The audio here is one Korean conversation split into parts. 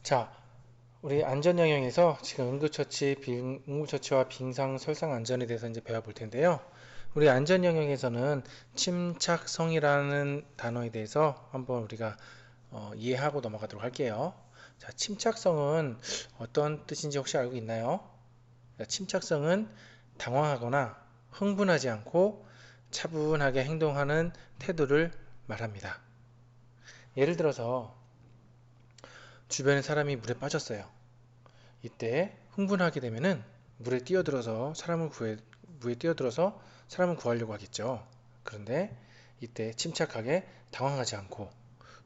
자, 우리 안전 영역에서 지금 응급처치와 빙상 설상 안전에 대해서 이제 배워볼 텐데요. 우리 안전 영역에서는 침착성이라는 단어에 대해서 한번 우리가 이해하고 넘어가도록 할게요. 자, 침착성은 어떤 뜻인지 혹시 알고 있나요? 자, 침착성은 당황하거나 흥분하지 않고 차분하게 행동하는 태도를 말합니다. 예를 들어서 주변에 사람이 물에 빠졌어요. 이때 흥분하게 되면은 물에 뛰어들어서 사람을 구하려고 하겠죠. 그런데 이때 침착하게 당황하지 않고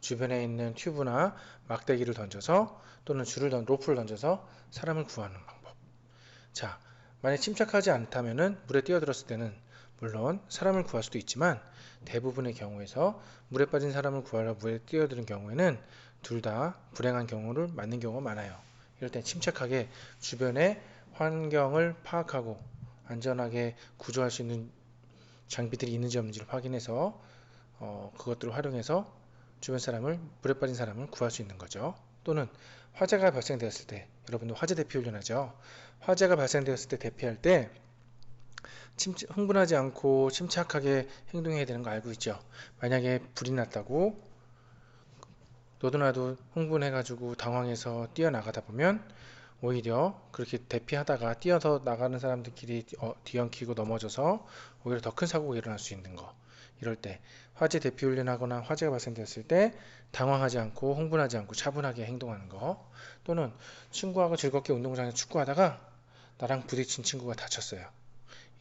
주변에 있는 튜브나 막대기를 던져서 또는 로프를 던져서 사람을 구하는 방법. 자, 만약 침착하지 않다면은 물에 뛰어들었을 때는 물론 사람을 구할 수도 있지만 대부분의 경우에서 물에 빠진 사람을 구하려 물에 뛰어드는 경우에는 둘 다 불행한 경우를 맞는 경우가 많아요. 이럴 땐 침착하게 주변의 환경을 파악하고 안전하게 구조할 수 있는 장비들이 있는지 없는지를 확인해서 그것들을 활용해서 물에 빠진 사람을 구할 수 있는 거죠. 또는 화재가 발생되었을 때, 여러분도 화재 대피 훈련하죠. 화재가 발생되었을 때 대피할 때 흥분하지 않고 침착하게 행동해야 되는 거 알고 있죠. 만약에 불이 났다고 너도 나도 흥분해가지고 당황해서 뛰어나가다 보면 오히려 그렇게 대피하다가 뛰어서 나가는 사람들끼리 뒤엉키고 넘어져서 오히려 더 큰 사고가 일어날 수 있는 거. 이럴 때 화재 대피 훈련하거나 화재가 발생됐을 때 당황하지 않고 흥분하지 않고 차분하게 행동하는 거. 또는 친구하고 즐겁게 운동장에서 축구하다가 나랑 부딪힌 친구가 다쳤어요.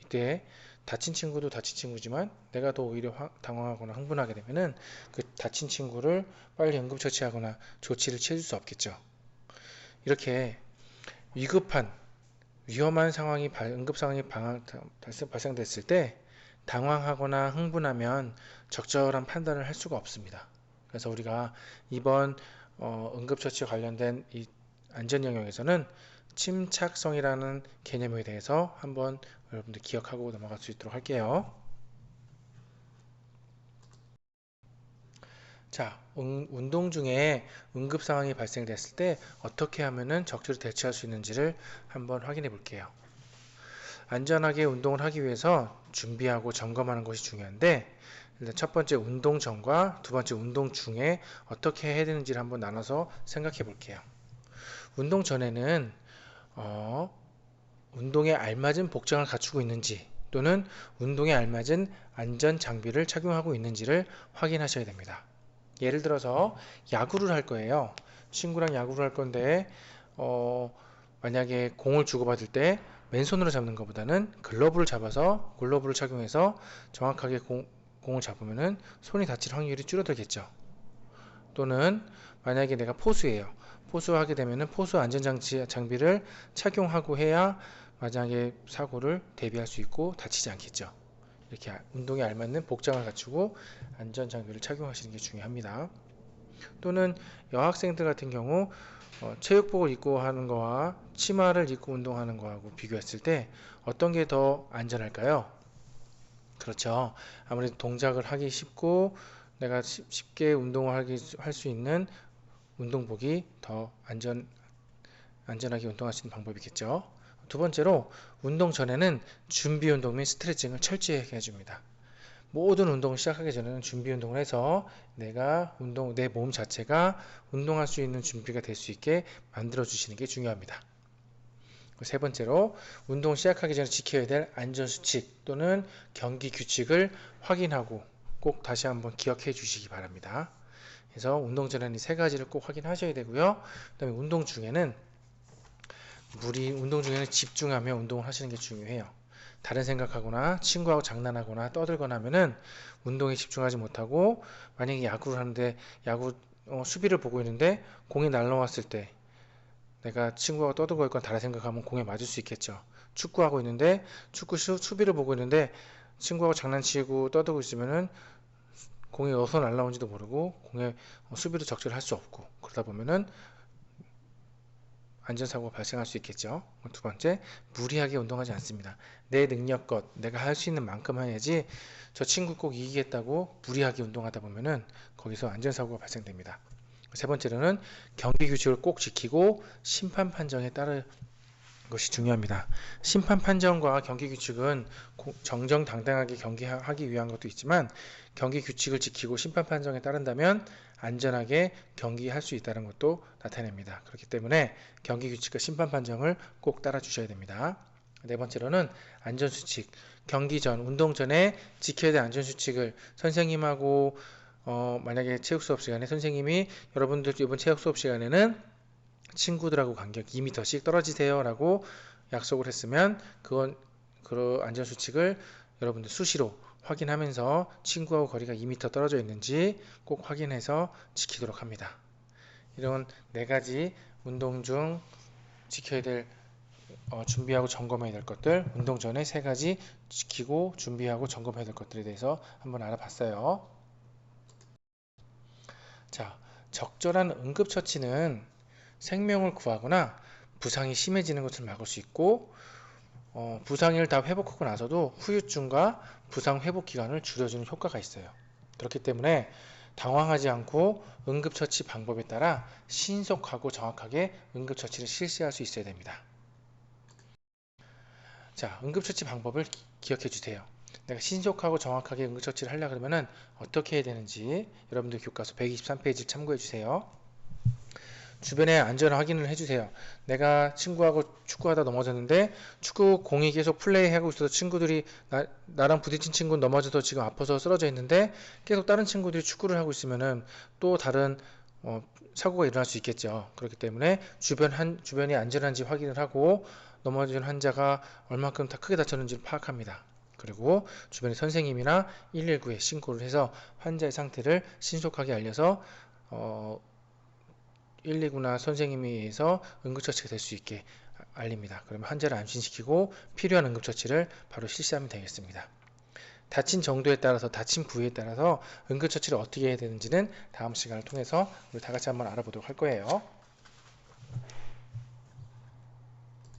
이때 다친 친구도 다친 친구지만 내가 더 오히려 당황하거나 흥분하게 되면은 그 다친 친구를 빨리 응급처치하거나 조치를 취해줄 수 없겠죠. 이렇게 위급한 위험한 응급 상황이 발생됐을 때 당황하거나 흥분하면 적절한 판단을 할 수가 없습니다. 그래서 우리가 이번 응급처치 관련된 이 안전 영역에서는 침착성이라는 개념에 대해서 한번 여러분들 기억하고 넘어갈 수 있도록 할게요. 자, 운동 중에 응급 상황이 발생됐을 때 어떻게 하면은 적절히 대처할 수 있는지를 한번 확인해 볼게요. 안전하게 운동을 하기 위해서 준비하고 점검하는 것이 중요한데, 일단 첫 번째 운동 전과 두 번째 운동 중에 어떻게 해야 되는지를 한번 나눠서 생각해 볼게요. 운동 전에는 어, 운동에 알맞은 복장을 갖추고 있는지 또는 운동에 알맞은 안전 장비를 착용하고 있는지를 확인하셔야 됩니다. 예를 들어서 야구를 할 거예요. 친구랑 야구를 할 건데 만약에 공을 주고받을 때 맨손으로 잡는 것보다는 글러브를 착용해서 정확하게 공을 잡으면은 손이 다칠 확률이 줄어들겠죠. 또는 만약에 내가 포수예요. 포수하게 되면은 포수 장비를 착용하고 해야 만약에 사고를 대비할 수 있고 다치지 않겠죠. 이렇게 운동에 알맞는 복장을 갖추고 안전 장비를 착용하시는 게 중요합니다. 또는 여학생들 같은 경우 체육복을 입고 하는 거와 치마를 입고 운동하는 거하고 비교했을 때 어떤 게 더 안전할까요? 그렇죠. 아무래도 동작을 하기 쉽고 내가 쉽게 운동을 할 수 있는 운동복이 더 안전하게 운동할 수 있는 방법이겠죠. 두 번째로 운동 전에는 준비 운동 및 스트레칭을 철저히 해줍니다. 모든 운동을 시작하기 전에는 준비 운동을 해서 내 몸 자체가 운동할 수 있는 준비가 될 수 있게 만들어 주시는 게 중요합니다. 세 번째로 운동 시작하기 전에 지켜야 될 안전수칙 또는 경기 규칙을 확인하고 꼭 다시 한번 기억해 주시기 바랍니다. 그래서 운동 전에는 이 세 가지를 꼭 확인하셔야 되고요. 그 다음에 운동 중에는 집중하며 운동을 하시는 게 중요해요. 다른 생각하거나 친구하고 장난하거나 떠들거나 하면은 운동에 집중하지 못하고 만약에 야구를 하는데 수비를 보고 있는데 공이 날라왔을 때 내가 친구하고 떠들고 있거나 다른 생각하면 공에 맞을 수 있겠죠. 축구하고 있는데 수비를 보고 있는데 친구하고 장난치고 떠들고 있으면은 공이 어디서 날라온지도 모르고 공에 수비도 적절히 할 수 없고 그러다 보면은 안전사고가 발생할 수 있겠죠. 두 번째, 무리하게 운동하지 않습니다. 내 능력껏 내가 할 수 있는 만큼 해야지 저 친구 꼭 이기겠다고 무리하게 운동하다 보면은 거기서 안전사고가 발생됩니다. 세 번째로는 경기 규칙을 꼭 지키고 심판 판정에 따르 것이 중요합니다. 심판 판정과 경기 규칙은 정정당당하게 경기하기 위한 것도 있지만 경기 규칙을 지키고 심판 판정에 따른다면 안전하게 경기할 수 있다는 것도 나타냅니다. 그렇기 때문에 경기 규칙과 심판 판정을 꼭 따라 주셔야 됩니다. 네 번째로는 안전수칙. 경기 전, 운동 전에 지켜야 될 안전수칙을 선생님하고 만약에 체육 수업 시간에 선생님이 여러분들 이번 체육 수업 시간에는 친구들하고 간격 2m씩 떨어지세요 라고 약속을 했으면 그건 그 안전수칙을 여러분들 수시로 확인하면서 친구하고 거리가 2m 떨어져 있는지 꼭 확인해서 지키도록 합니다. 이런 네 가지 운동 중 지켜야 될 준비하고 점검해야 될 것들, 운동 전에 세 가지 지키고 준비하고 점검해야 될 것들에 대해서 한번 알아봤어요. 자, 적절한 응급처치는 생명을 구하거나 부상이 심해지는 것을 막을 수 있고 부상을 다 회복하고 나서도 후유증과 부상 회복 기간을 줄여주는 효과가 있어요. 그렇기 때문에 당황하지 않고 응급처치 방법에 따라 신속하고 정확하게 응급처치를 실시할 수 있어야 됩니다. 자, 응급처치 방법을 기억해 주세요. 내가 신속하고 정확하게 응급처치를 하려고 그러면 어떻게 해야 되는지 여러분들 교과서 123페이지를 참고해 주세요. 주변의 안전 확인을 해주세요. 내가 친구하고 축구하다 넘어졌는데 축구 공이 계속 플레이하고 있어서 친구들이 나랑 부딪힌 친구는 넘어져서 지금 아파서 쓰러져 있는데 계속 다른 친구들이 축구를 하고 있으면은 또 다른 사고가 일어날 수 있겠죠. 그렇기 때문에 주변이 안전한지 확인을 하고 넘어진 환자가 얼마큼 다 크게 다쳤는지를 파악합니다. 그리고 주변의 선생님이나 119에 신고를 해서 환자의 상태를 신속하게 알려서 119나 선생님에 의해서 응급처치가 될 수 있게 알립니다. 그러면 환자를 안심시키고 필요한 응급처치를 바로 실시하면 되겠습니다. 다친 정도에 따라서 다친 부위에 따라서 응급처치를 어떻게 해야 되는지는 다음 시간을 통해서 우리 다 같이 한번 알아보도록 할 거예요.